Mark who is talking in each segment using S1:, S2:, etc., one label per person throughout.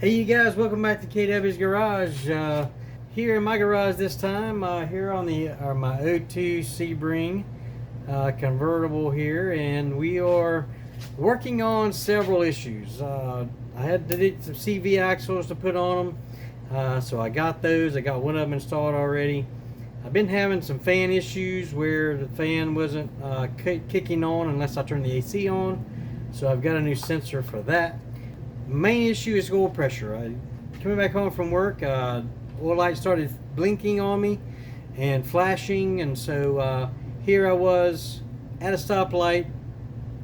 S1: Hey you guys, welcome back to KW's Garage. Here in my garage this time, here on my '02 Sebring convertible here, and we are working on several issues. I had to get some CV axles to put on them, so I got those. I got one of them installed already. I've been having some fan issues where the fan wasn't kicking on unless I turned the AC on, so I've got a new sensor for that. Main issue is oil pressure. Coming back home from work, oil light started blinking on me and flashing, and so here I was at a stoplight,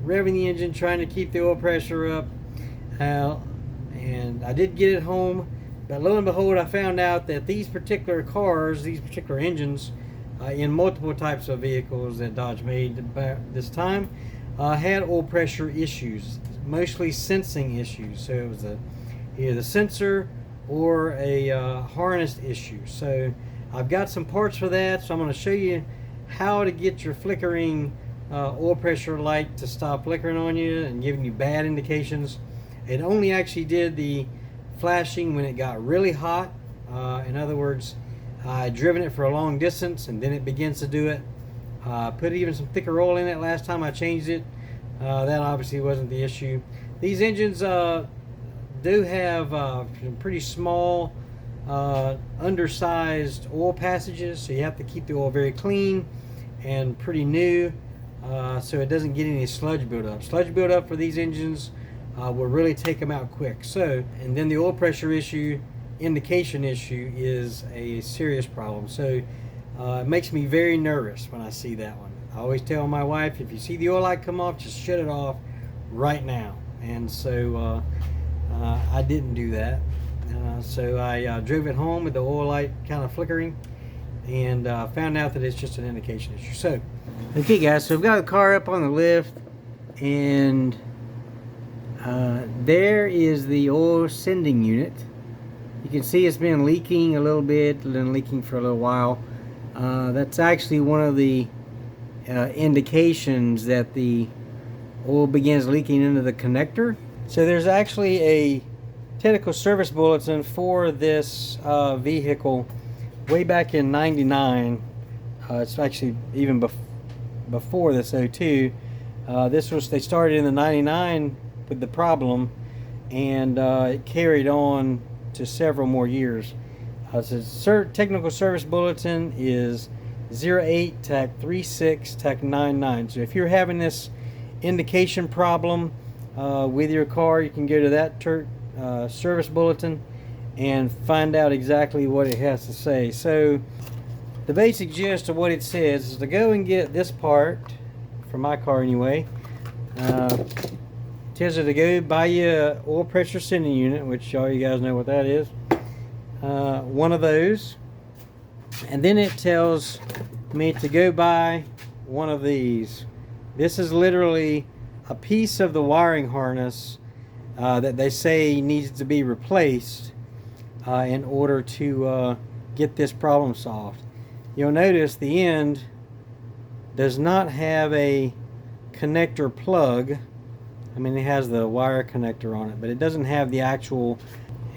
S1: revving the engine, trying to keep the oil pressure up, and I did get it home, but lo and behold, I found out that these particular cars, these particular engines, in multiple types of vehicles that Dodge made about this time, had oil pressure issues, mostly sensing issues. So it was either the sensor or a harness issue. So I've got some parts for that, so I'm going to show you how to get your flickering oil pressure light to stop flickering on you and giving you bad indications. It only actually did the flashing when it got really hot. In other words, I driven it for a long distance and then it begins to do it. Put even some thicker oil in it last time I changed it. That obviously wasn't the issue. These engines do have some pretty small, undersized oil passages, so you have to keep the oil very clean and pretty new, so it doesn't get any sludge buildup. Sludge buildup for these engines will really take them out quick. So, and then the oil pressure issue, indication issue, is a serious problem. So it makes me very nervous when I see that one. I always tell my wife, if you see the oil light come off, just shut it off right now. And so I didn't do that. So I drove it home with the oil light kind of flickering, and found out that it's just an indication issue. So, okay guys, so we've got the car up on the lift, and there is the oil sending unit. You can see it's been leaking a little bit, been leaking for a little while. That's actually one of the indications that the oil begins leaking into the connector. So there's actually a technical service bulletin for this vehicle way back in '99. It's actually even before this '02. They started in the '99 with the problem, and it carried on to several more years. So technical service bulletin is 08 TAC 36 TAC 99. So if you're having this indication problem with your car, you can go to that service bulletin and find out exactly what it has to say. So the basic gist of what it says is to go and get this part, for my car anyway. It tells you to go buy you an oil pressure sending unit, which all you guys know what that is. One of those. And then it tells me to go buy one of these. This is literally a piece of the wiring harness that they say needs to be replaced in order to get this problem solved. You'll notice the end does not have a connector plug. I mean, it has the wire connector on it, but it doesn't have the actual,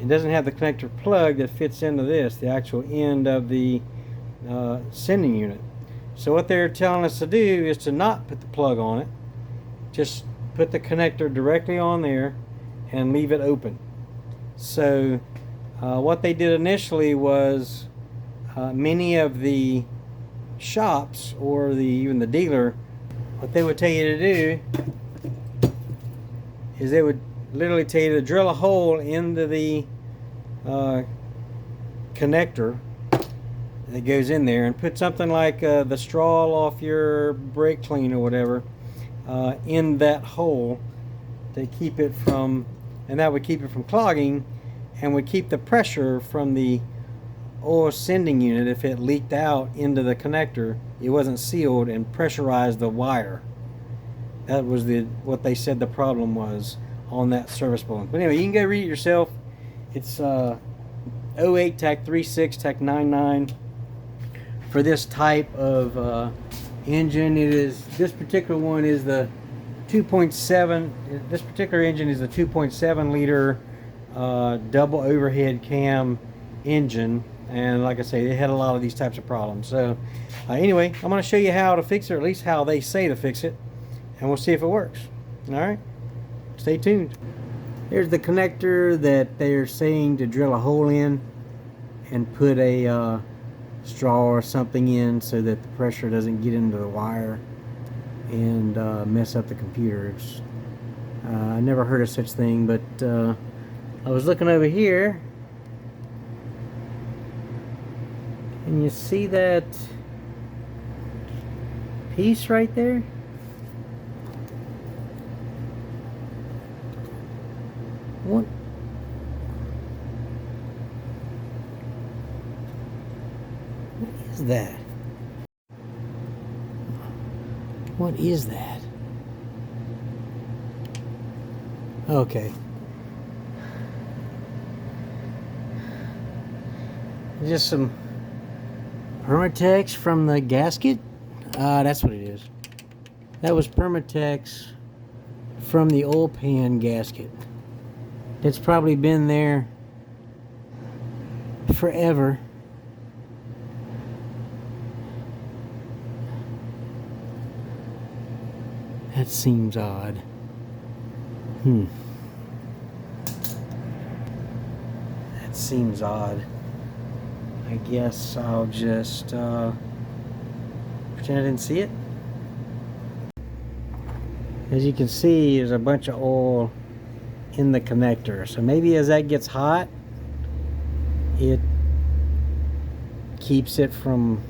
S1: it doesn't have the connector plug that fits into this, the actual end of the sending unit. So what they're telling us to do is to not put the plug on it, just put the connector directly on there and leave it open. So what they did initially was many of the shops or even the dealer, what they would tell you to do is they would literally tell you to drill a hole into the connector that goes in there and put something like the straw off your brake clean or whatever in that hole to keep it from, and that would keep it from clogging and would keep the pressure from the oil sending unit. If it leaked out into the connector, it wasn't sealed and pressurized the wire. That was what they said the problem was on that service bulletin. But anyway, you can go read it yourself. It's 08 TAC 36 TAC 99 for this type of engine. It is, this particular one is the 2.7. This particular engine is the 2.7 liter double overhead cam engine, and like I say, they had a lot of these types of problems. So anyway, I'm going to show you how to fix it, or at least how they say to fix it, and we'll see if it works. All right, stay tuned. Here's the connector that they're saying to drill a hole in and put a straw or something in so that the pressure doesn't get into the wire and mess up the computer. I never heard of such thing, but I was looking over here, and you see that piece right there? What? What is that? What is that? Okay. Just some Permatex from the gasket. That's what it is. That was Permatex from the oil pan gasket. It's probably been there forever. That seems odd. That seems odd. I guess I'll just pretend I didn't see it. As you can see, there's a bunch of oil in the connector. So maybe as that gets hot, it keeps it from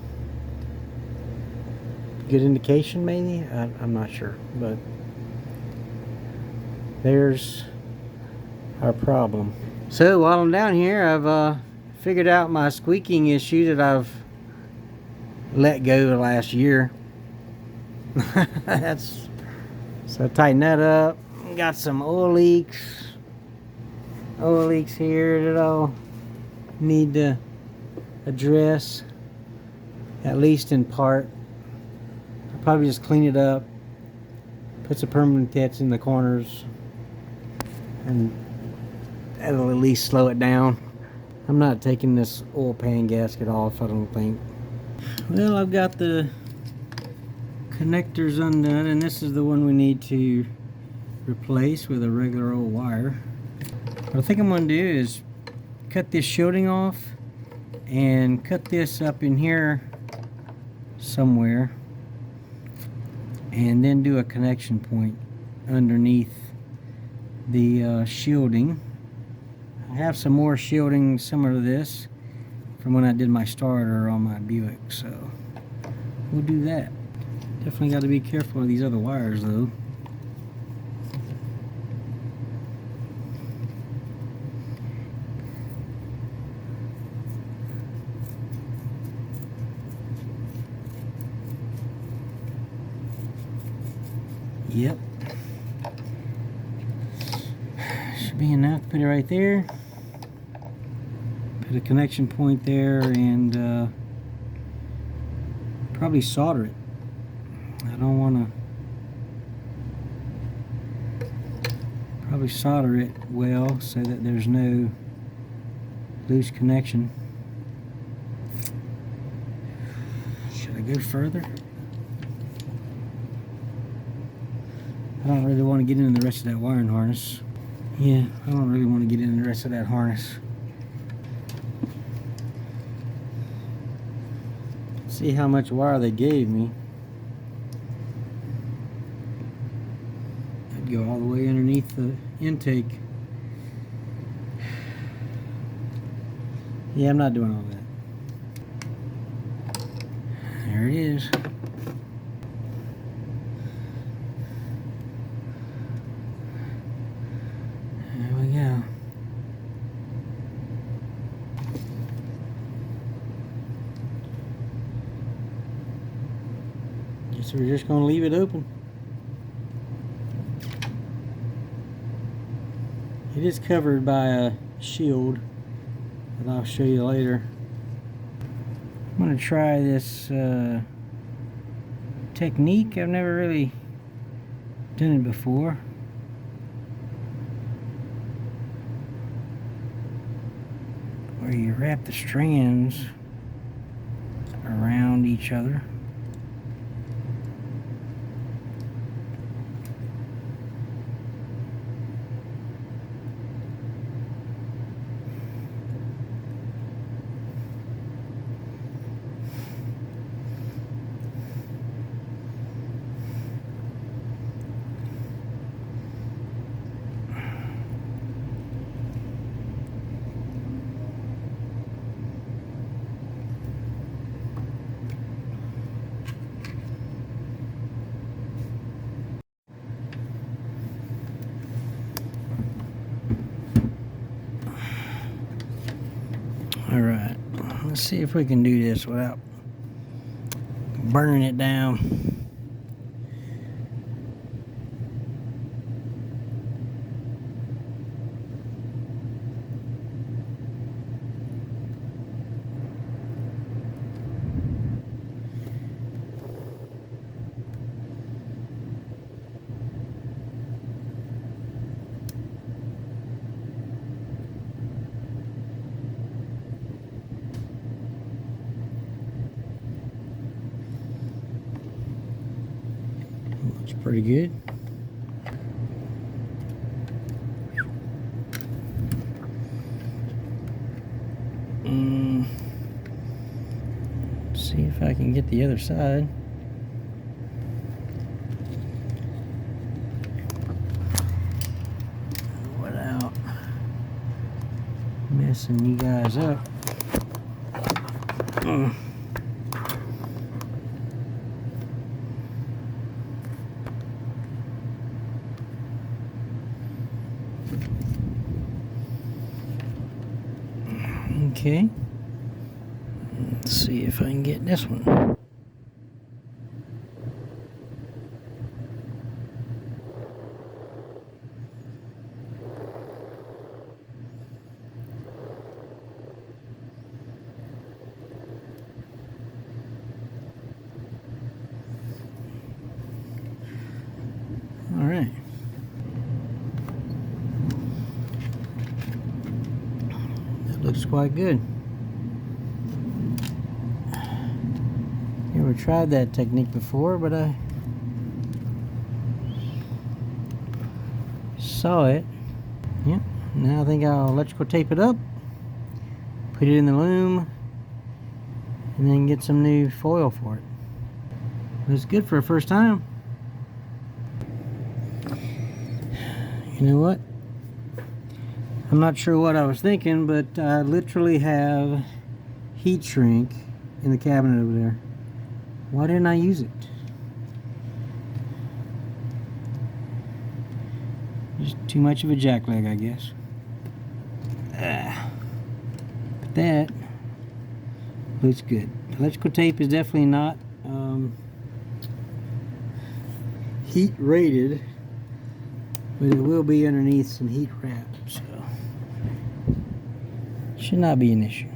S1: good indication, maybe? I'm not sure, but there's our problem. So while I'm down here, I've figured out my squeaking issue that I've let go the last year. So tighten that up. Got some oil leaks here that I'll need to address, at least in part. I'll probably just clean it up, put some Permatex in the corners, and that'll at least slow it down. I'm not taking this oil pan gasket off, I don't think. Well, I've got the connectors undone, and this is the one we need to replace with a regular old wire. What I think I'm going to do is cut this shielding off and cut this up in here somewhere, and then do a connection point underneath the shielding. I have some more shielding similar to this from when I did my starter on my Buick, so we'll do that. Definitely got to be careful of these other wires though. Yep. Should be enough. Put it right there. Put a connection point there, and probably solder it. I don't want to. Probably solder it well so that there's no loose connection. Should I go further? I don't really want to get into the rest of that wiring harness. Yeah, I don't really want to get into the rest of that harness. See how much wire they gave me. I'd go all the way underneath the intake. Yeah, I'm not doing all that. There it is. So we're just going to leave it open. It is covered by a shield that I'll show you later. I'm going to try this technique. I've never really done it before. where you wrap the strands around each other. Alright, let's see if we can do this without burning it down. Looks pretty good. See if I can get the other side. Without messing you guys up. Okay, let's see if I can get this one. All right. Looks quite good. Never tried that technique before, but I saw it. Yep. Now I think I'll electrical tape it up, put it in the loom, and then get some new foil for it. It's good for a first time. You know what? I'm not sure what I was thinking, but I literally have heat shrink in the cabinet over there. Why didn't I use it? Just too much of a jackleg, I guess. But that looks good. Electrical tape is definitely not heat rated, but it will be underneath some heat wrap, so should not be an issue.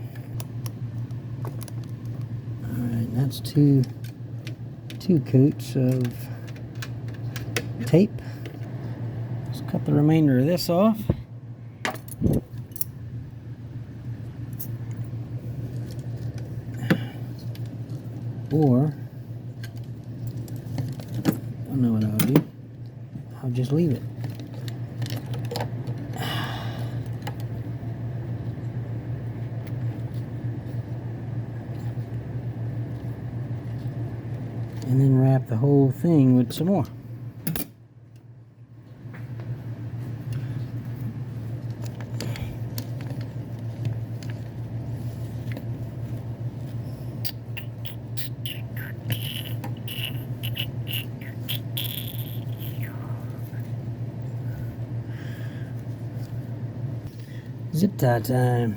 S1: Alright, that's two coats of tape. Let's cut the remainder of this off. Or I don't know what I'll do. I'll just leave it. And then wrap the whole thing with some more. Zip tie time.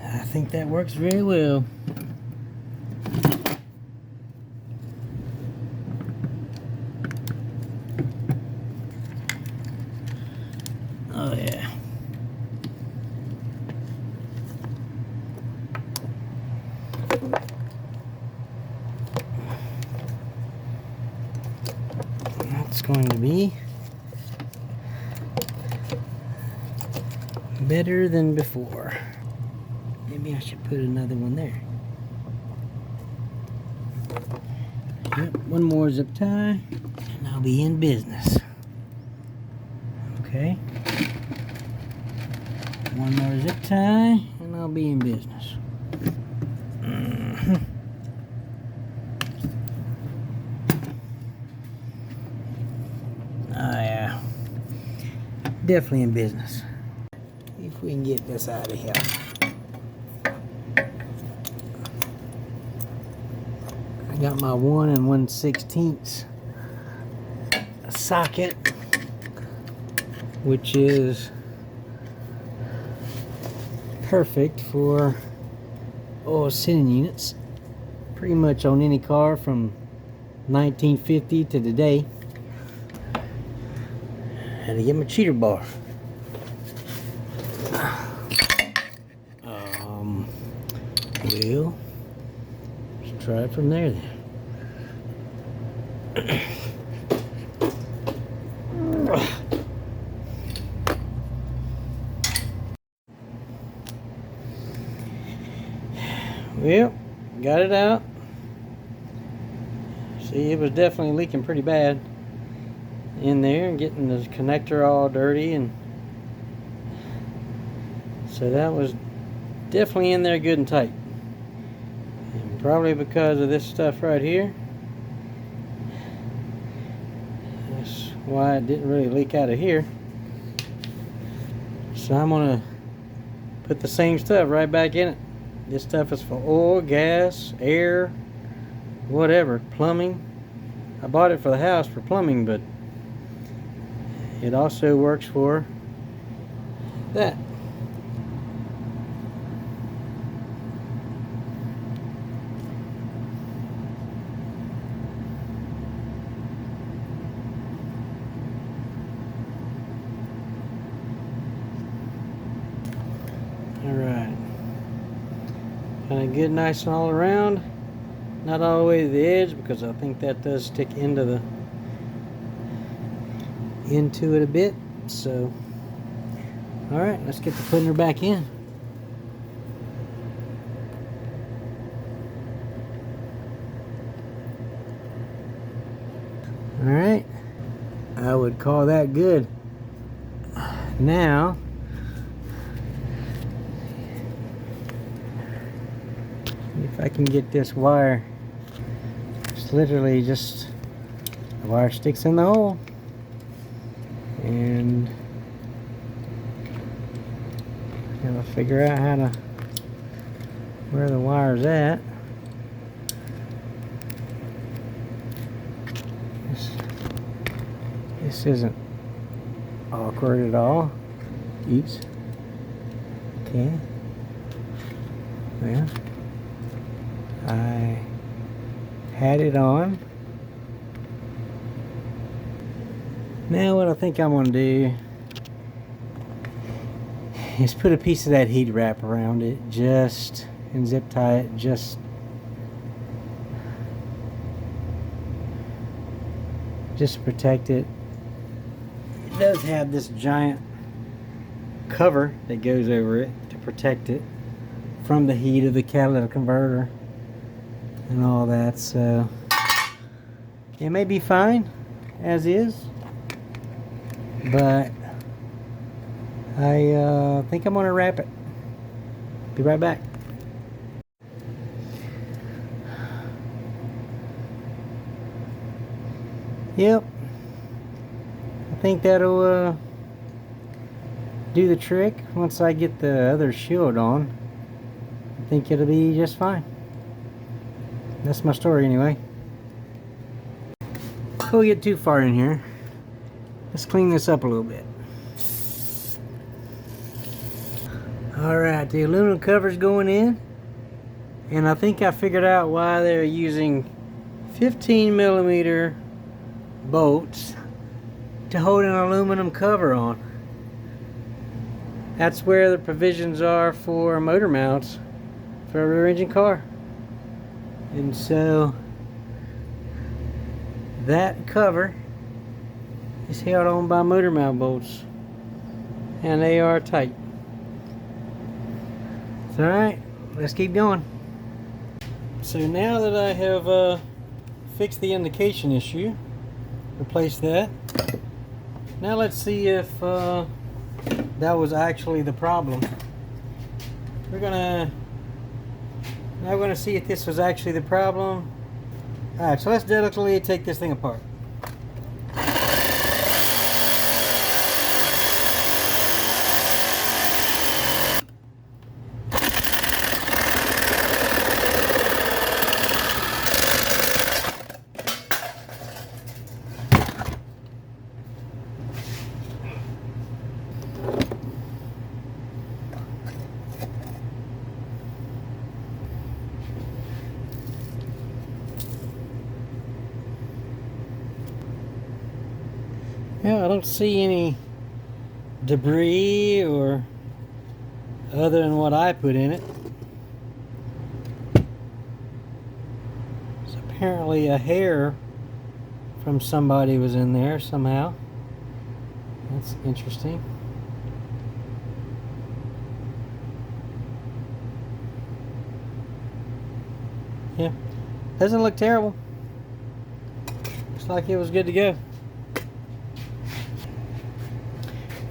S1: I think that works very well. Oh yeah. That's going to be better than before. Maybe I should put another one there. Yep, one more zip tie, and I'll be in business. Okay. One more zip tie, and I'll be in business. Oh yeah. Definitely in business. If we can get this out of here. I got my 1 1/16 socket, which is perfect for oil sending units. Pretty much on any car from 1950 to today. Had to get my cheater bar. Well, let's try it from there then. Well, got it out. See, it was definitely leaking pretty bad in there and getting the connector all dirty, and so that was definitely in there good and tight. And probably because of this stuff right here. That's why it didn't really leak out of here. So I'm gonna put the same stuff right back in it. This stuff is for oil, gas, air, whatever, plumbing. I bought it for the house for plumbing, but it also works for that. Alright. Kind of good, nice and all around. Not all the way to the edge, because I think that does stick into it a bit. So, alright, let's get the putting her back in. Alright, I would call that good. Now, if I can get this wire, it's literally just the wire sticks in the hole, and gotta figure out how to where the wire's at. This isn't awkward at all. Oops. Okay. Well, I had it on. Now what I think I'm going to do is put a piece of that heat wrap around it, and zip tie it just to protect it. It does have this giant cover that goes over it to protect it from the heat of the catalytic converter and all that, so it may be fine as is, but I think I'm gonna wrap it. Be right back. Yep, I think that'll do the trick. Once I get the other shield on, I think it'll be just fine. That's my story anyway. Before we get too far in here, let's clean this up a little bit. Alright, the aluminum cover's going in, and I think I figured out why they're using 15mm bolts to hold an aluminum cover on. That's where the provisions are for motor mounts for a rear engine car. And so that cover is held on by motor mount bolts, and they are tight. It's alright, let's keep going. So now that I have fixed the indication issue, replaced that, now let's see if that was actually the problem. Now we're gonna see if this was actually the problem. Alright, so let's delicately take this thing apart. Yeah, I don't see any debris or other than what I put in it. So apparently a hair from somebody was in there somehow. That's interesting. Yeah, doesn't look terrible. Looks like it was good to go.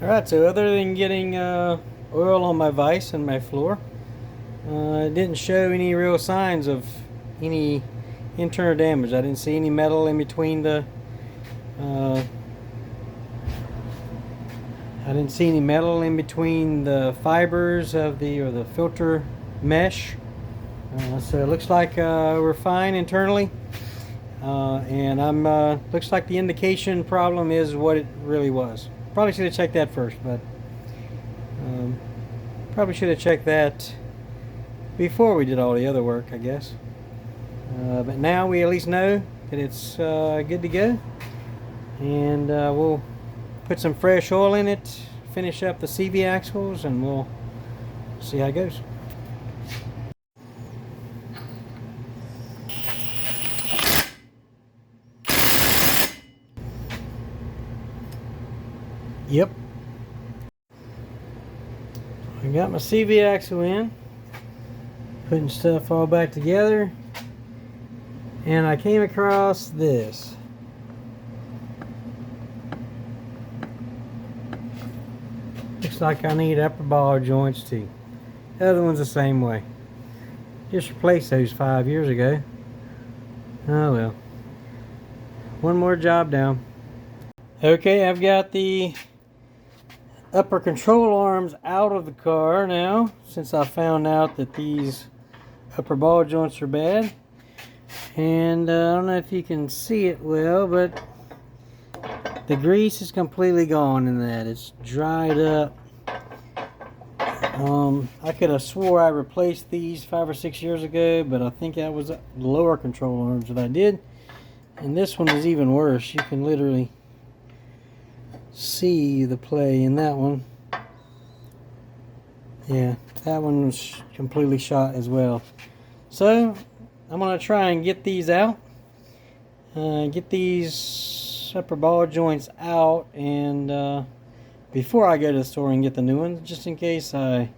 S1: Alright, so other than getting oil on my vise and my floor, it didn't show any real signs of any internal damage. I didn't see any metal in between the fibers of the filter mesh. So it looks like we're fine internally, and looks like the indication problem is what it really was. Probably should have checked that first, but probably should have checked that before we did all the other work, I guess. But now we at least know that it's good to go, and we'll put some fresh oil in it, finish up the CV axles, and we'll see how it goes. Yep. I got my CV axle in, putting stuff all back together, and I came across this. Looks like I need upper ball joints too. The other one's the same way. Just replaced those 5 years ago. Oh well. One more job down. Okay, I've got the upper control arms out of the car now, since I found out that these upper ball joints are bad. And I don't know if you can see it well, but the grease is completely gone in that. It's dried up. I could have swore I replaced these 5 or 6 years ago, but I think that was the lower control arms that I did. And this one is even worse. You can literally see the play in that one. Yeah, that one was completely shot as well. So I'm gonna try and get these out, get these upper ball joints out, and before I go to the store and get the new ones, just in case I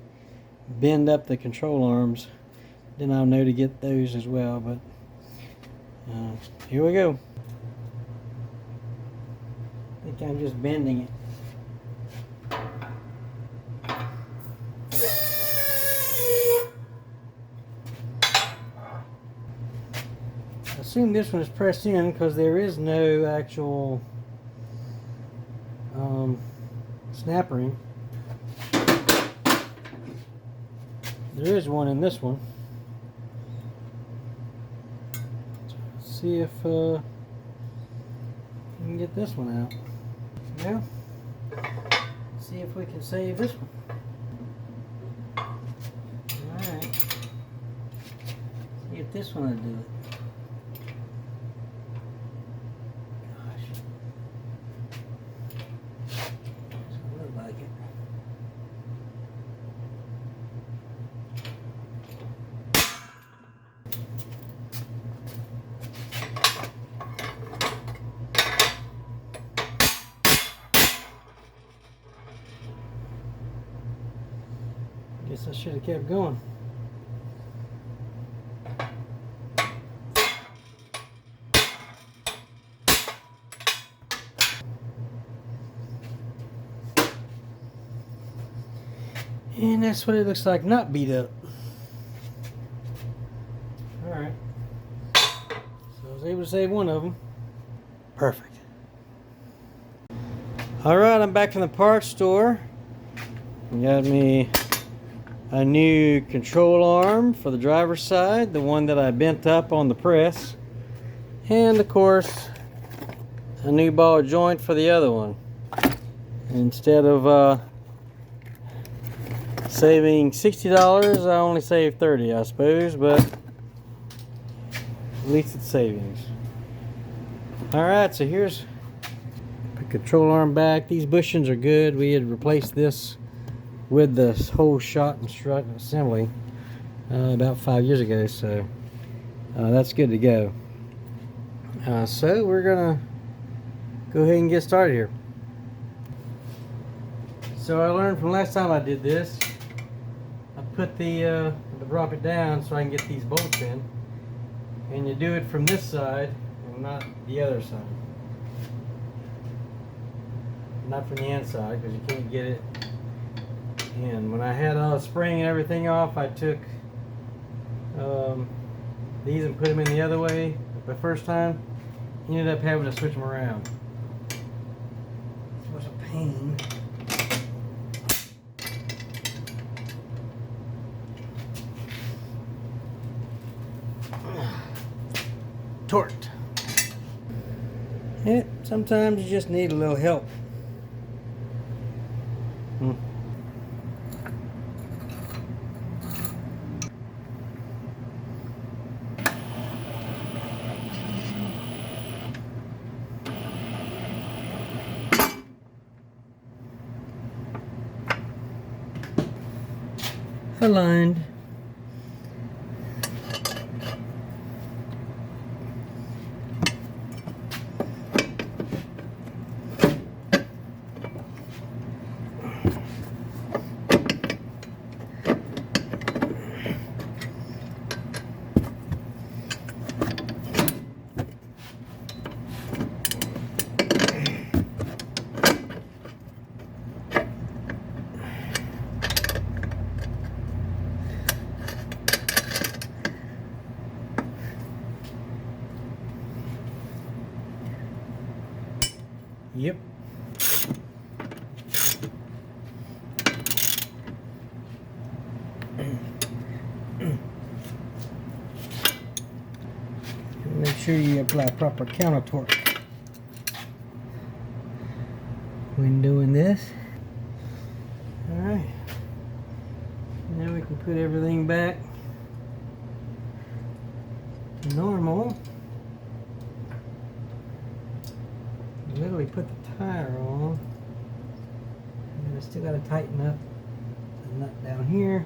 S1: bend up the control arms, then I'll know to get those as well. But here we go. I think I'm just bending it. I assume this one is pressed in because there is no actual snap ring. There is one in this one. Let's see if we can get this one out. Now, see if we can save this one. Alright. See if this one will do it. Gosh. Doesn't look like it. Guess I should have kept going. And that's what it looks like, not beat up. Alright. So I was able to save one of them. Perfect. Alright, I'm back from the parts store. Got me a new control arm for the driver's side, the one that I bent up on the press. And of course, a new ball joint for the other one. Instead of saving $60, I only saved $30, I suppose, but at least it's savings. Alright, so here's the control arm back. These bushings are good. We had replaced this with the whole shot and strut assembly about 5 years ago, so that's good to go. So we're gonna go ahead and get started here. So I learned from last time I did this, I put drop it down so I can get these bolts in, and you do it from this side and not the other side. Not from the inside, because you can't get it in. When I had all the spring and everything off, I took these and put them in the other way. The first time, ended up having to switch them around. It was a pain. Torqued. Yeah, sometimes you just need a little help. Aligned. Yep. Make sure you apply proper counter torque when doing this. Alright. Now we can put everything back to normal. Literally put the tire on, and I still got to tighten up the nut down here.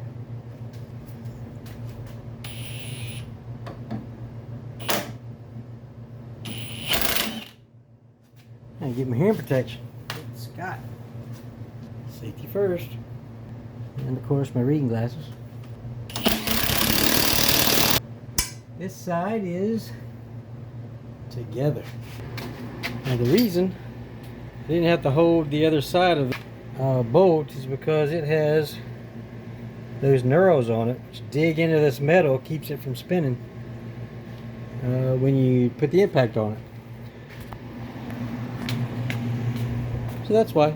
S1: And get my hearing protection. Scott. Safety first. And of course my reading glasses. This side is together. Now the reason I didn't have to hold the other side of the bolt is because it has those knurls on it which dig into this metal, keeps it from spinning when you put the impact on it. So that's why.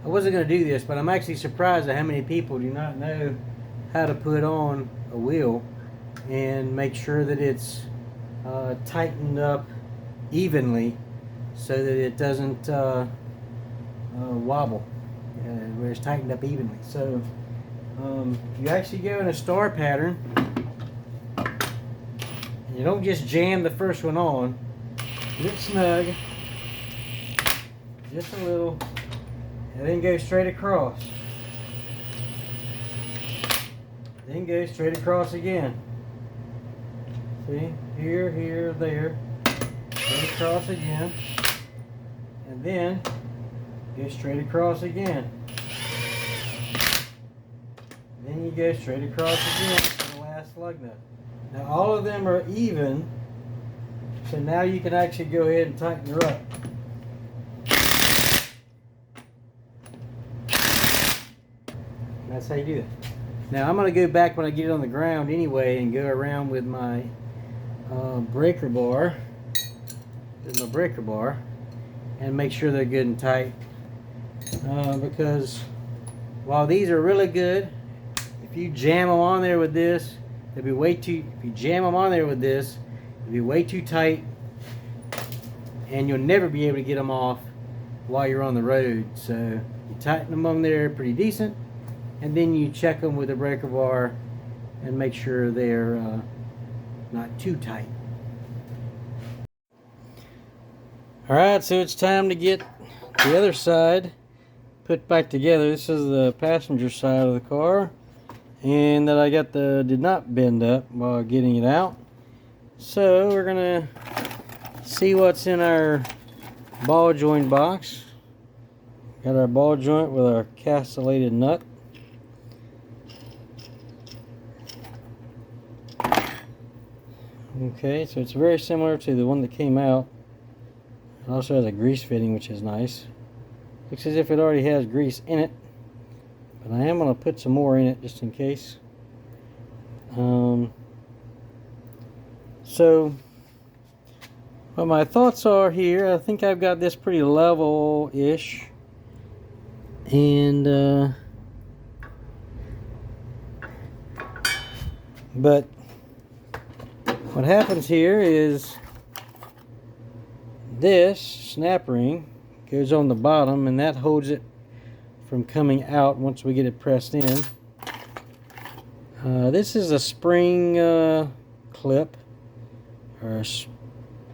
S1: I wasn't going to do this, but I'm actually surprised at how many people do not know how to put on a wheel and make sure that it's tightened up evenly so that it doesn't wobble, where it's tightened up evenly. So you actually go in a star pattern, and you don't just jam the first one on. Get it snug, just a little, and then go straight across. Then go straight across again. See, here, here, there. Straight across again, and then go straight across again. Then you go straight across again to the last lug nut. Now all of them are even, so now you can actually go ahead and tighten her up. And that's how you do it. Now I'm going to go back when I get it on the ground anyway and go around with my breaker bar. There's my breaker bar, and make sure they're good and tight. Because while these are really good, if you jam them on there with this, they'll be way too. If you jam them on there with this, it'll be way too tight, and you'll never be able to get them off while you're on the road. So you tighten them on there pretty decent, and then you check them with a breaker bar and make sure they're not too tight. Alright, so it's time to get the other side put back together. This is the passenger side of the car, and that I got did not bend up while getting it out. So we're gonna see what's in our ball joint box. Got our ball joint with our castellated nut. Okay, so it's very similar to the one that came out. It also has a grease fitting, which is nice. Looks as if it already has grease in it, but I am going to put some more in it just in case. So what my thoughts are here, I think I've got this pretty level-ish, and but what happens here is this snap ring goes on the bottom, and that holds it from coming out once we get it pressed in. This is a spring clip, or a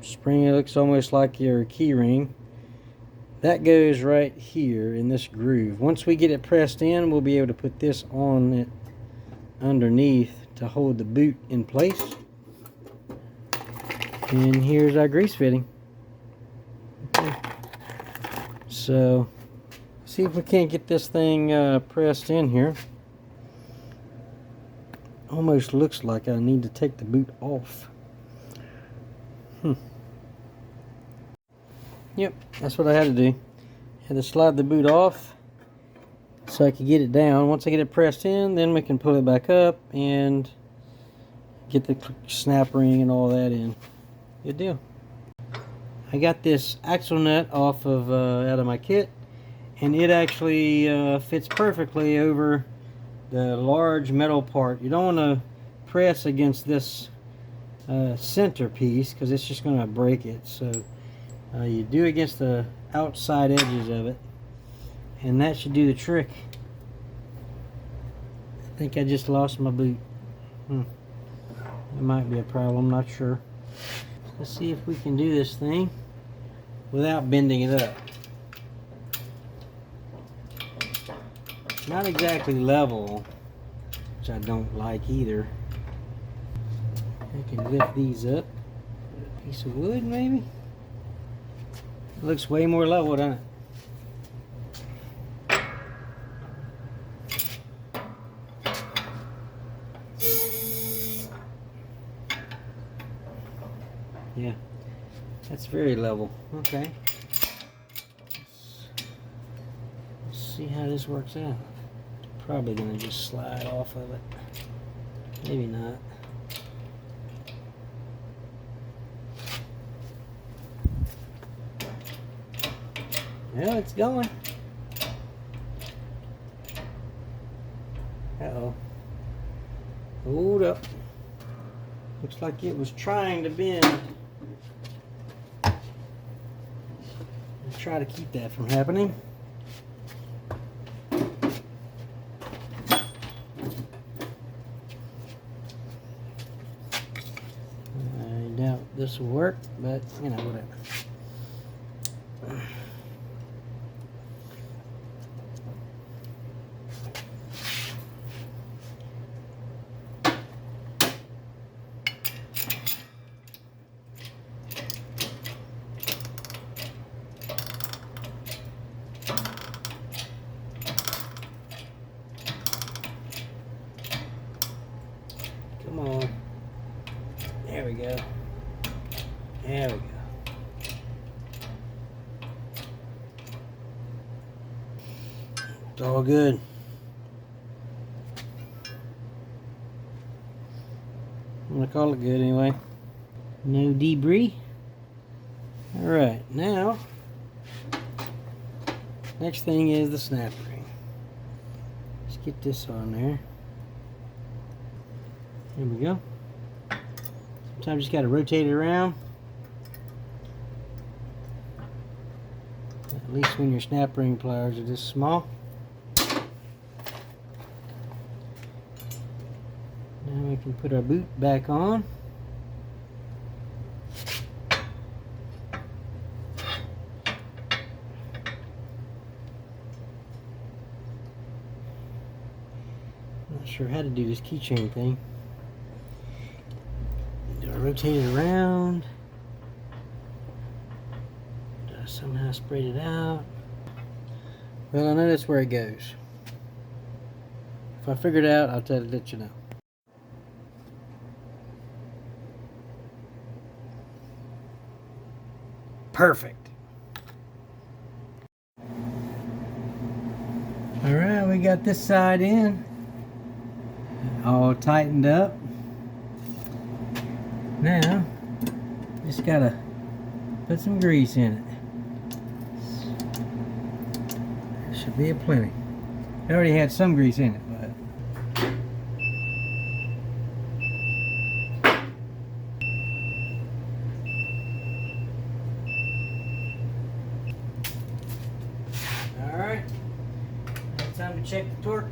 S1: spring. It looks almost like your key ring. That goes right here in this groove. Once we get it pressed in, we'll be able to put this on it underneath to hold the boot in place. And here's our grease fitting. Okay. So, see if we can't get this thing pressed in here. Almost looks like I need to take the boot off. Yep, that's what I had to do. Had to slide the boot off so I could get it down. Once I get it pressed in, then we can pull it back up and get the snap ring and all that in. Good deal. I got this axle nut off of out of my kit, and it actually fits perfectly over the large metal part. You don't want to press against this center piece because it's just going to break it. So you do against the outside edges of it, and that should do the trick. I think I just lost my boot. It might be a problem, not sure. Let's see if we can do this thing without bending it up. Not exactly level, which I don't like either. I can lift these up. A piece of wood, maybe? It looks way more level, doesn't it? Yeah, that's very level. Okay. Let's see how this works out. Probably gonna just slide off of it. Maybe not. Well, it's going. Uh-oh. Hold up. Looks like it was trying to bend. Try to keep that from happening. I doubt this will work, but you know, whatever. It's all good. I'm gonna call it good anyway. No debris. Alright, now next thing is the snap ring. Let's get this on there. There we go. Sometimes you just gotta rotate it around. At least when your snap ring pliers are this small. Now we can put our boot back on. Not sure how to do this keychain thing. Do I rotate it around? Do I somehow spread it out? Well, I know that's where it goes. If I figure it out, I'll let you know. Perfect. Alright, we got this side in. All tightened up. Now, just gotta put some grease in it. There should be a plenty. It already had some grease in it, but alright. Time to check the torque.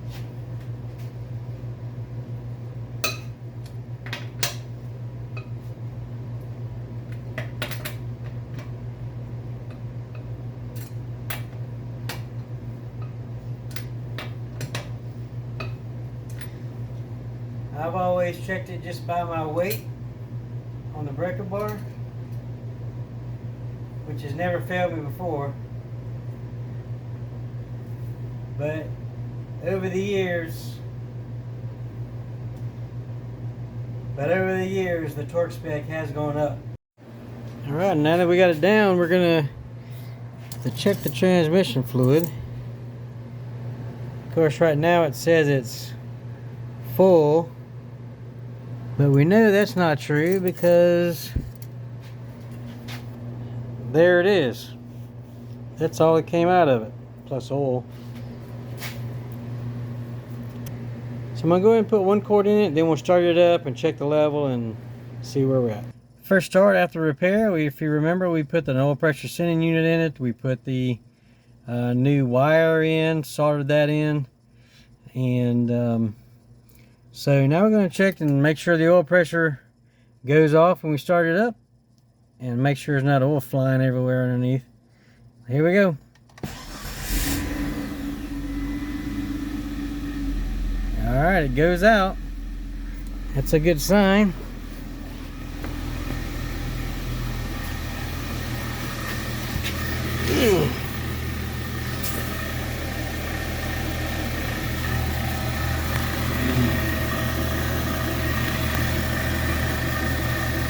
S1: I've always checked it just by my weight on the breaker bar, which has never failed me before. But over the years, the torque spec has gone up. All right, now that we got it down, we're gonna check the transmission fluid. Of course, right now it says it's full, but we know that's not true because there it is. That's all that came out of it, plus oil. So I'm going to go ahead and put one quart in it, then we'll start it up and check the level and see where we're at. First start after repair, if you remember, we put the oil pressure sending unit in it. We put the new wire in, soldered that in. And so now we're going to check and make sure the oil pressure goes off when we start it up. And make sure there's not oil flying everywhere underneath. Here we go. Alright, it goes out. That's a good sign.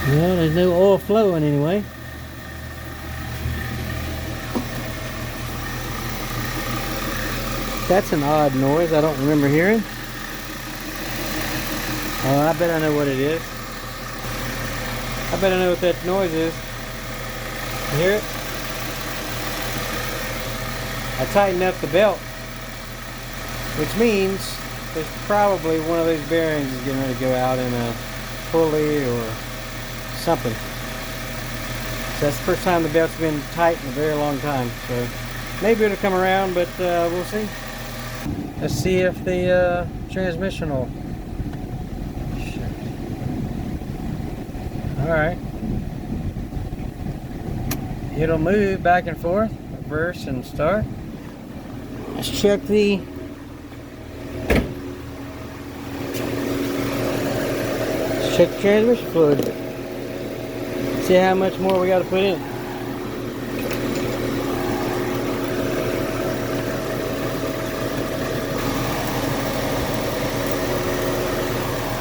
S1: Well, there's no oil flowing anyway. That's an odd noise I don't remember hearing. Oh, I bet I know what it is. I bet I know what that noise is. You hear it? I tightened up the belt, which means there's probably one of those bearings is getting ready to go out in a pulley or something. So that's the first time the belt's been tight in a very long time. So maybe it'll come around, but we'll see. Let's see if the transmission will. Alright. It'll move back and forth, reverse and start. Let's check the transmission fluid. See how much more we got to put in.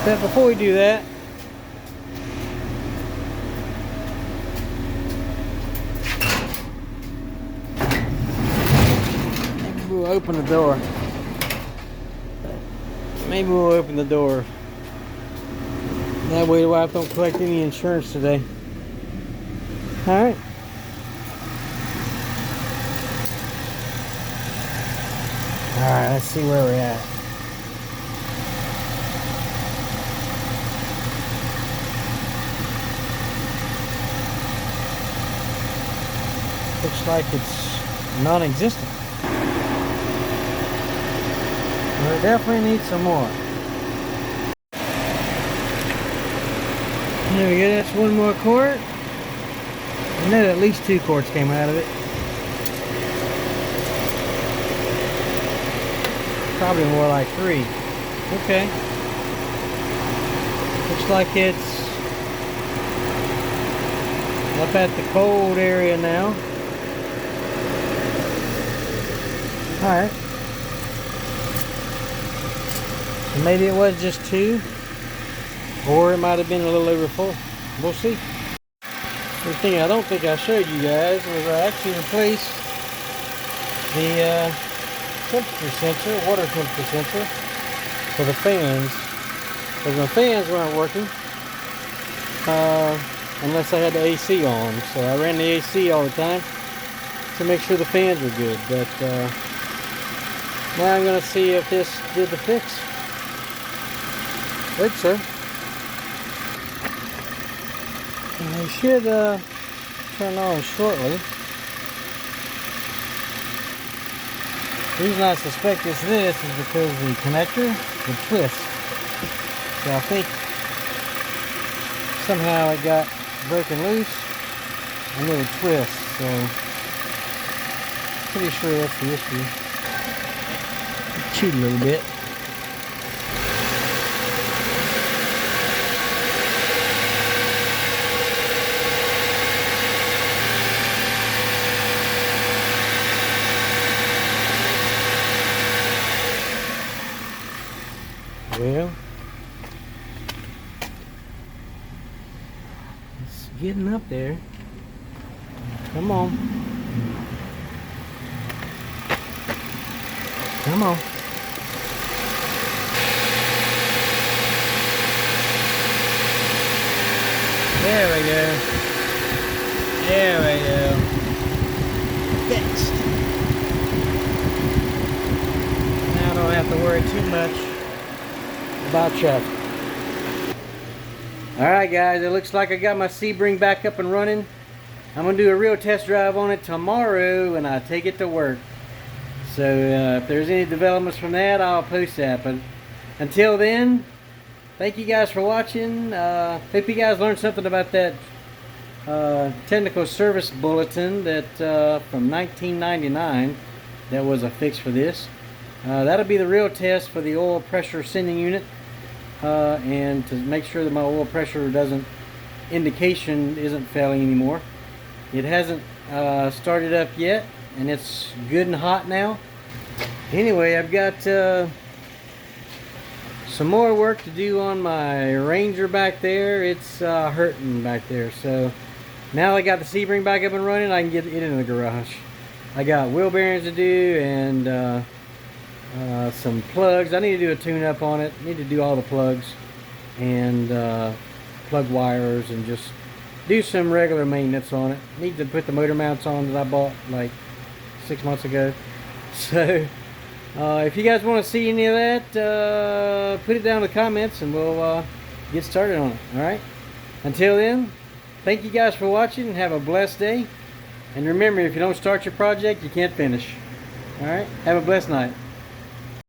S1: But before we do that, maybe we'll open the door. Maybe we'll open the door. That way the wife don't collect any insurance today. Alright. Alright, let's see where we're at. Looks like it's non-existent. Well, it definitely needs some more. There we go, that's one more quart. I know at least 2 quarts came out of it. Probably more like 3. Okay. Looks like it's up at the cold area now. Alright. So maybe it was just 2. Or it might have been a little over full. We'll see. The thing I don't think I showed you guys was I actually replaced the temperature sensor, water temperature sensor for the fans. Because my fans weren't working unless I had the AC on. So I ran the AC all the time to make sure the fans were good. But now I'm going to see if this did the fix. I think so. And they should turn on shortly. The reason I suspect it's this is because the connector would twist. So I think somehow it got broken loose and it would twist. So pretty sure that's the issue. Chewed a little bit. Well, it's getting up there. Come on. Come on. There we go. There we go. Fixed. Now I don't have to worry too much about traffic. Alright guys, it looks like I got my Sebring back up and running. I'm going to do a real test drive on it tomorrow when I take it to work. So if there's any developments from that, I'll post that. But until then, thank you guys for watching. Hope you guys learned something about that technical service bulletin that from 1999 that was a fix for this. That'll be the real test for the oil pressure sending unit, and to make sure that my oil pressure indication isn't failing anymore. It hasn't started up yet, and it's good and hot now. Anyway, I've got some more work to do on my Ranger back there. It's hurting back there. So now I got the Sebring back up and running, I can get it in the garage. I got wheel bearings to do and some plugs. I need to do a tune-up on it. Need to do all the plugs and plug wires and just do some regular maintenance on it. Need to put the motor mounts on that I bought like 6 months ago. So if you guys want to see any of that, put it down in the comments and we'll get started on it. Alright? Until then, thank you guys for watching and have a blessed day. And remember, if you don't start your project, you can't finish. Alright? Have a blessed night.